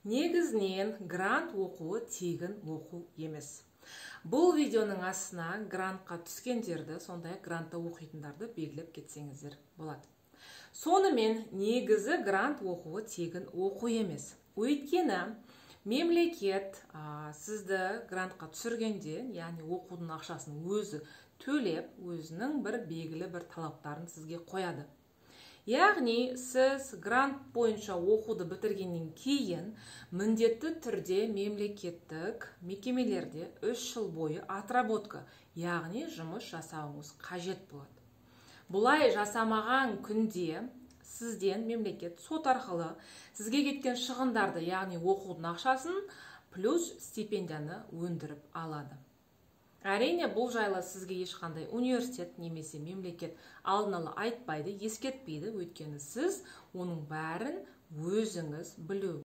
Негізінен грант оқуы тегін оқу емес. Бұл видеоның астына грантқа түскендерді, сондай грантта оқитындарды белгілеп кетсеңіздер болады. Сонымен негізі грант оқуы тегін оқу емес. Өйткені мемлекет сізді грантқа түсіргенде, яғни оқудың ақшасын өзі төлеп, өзінің бір белгілі бір талаптарын сізге қояды. Яғни сіз грант бойынша оқуды бітіргеннен кейін міндетті түрде мемлекеттік мекемелерде 3 жыл бойы отработка, яғни жұмыс жасауыңыз қажет болады. Бұлай жасамаған күнде сізден мемлекет сот арқылы сізге кеткен шығындарды, яғни оқудың ақшасын плюс стипендияны өндіріп алады. Әрине, бұл жайлы сізге ешқандай университет немесе мемлекет алдын ала айтпайды, ескертпейді, өйткені сіз оның бәрін өзіңіз білу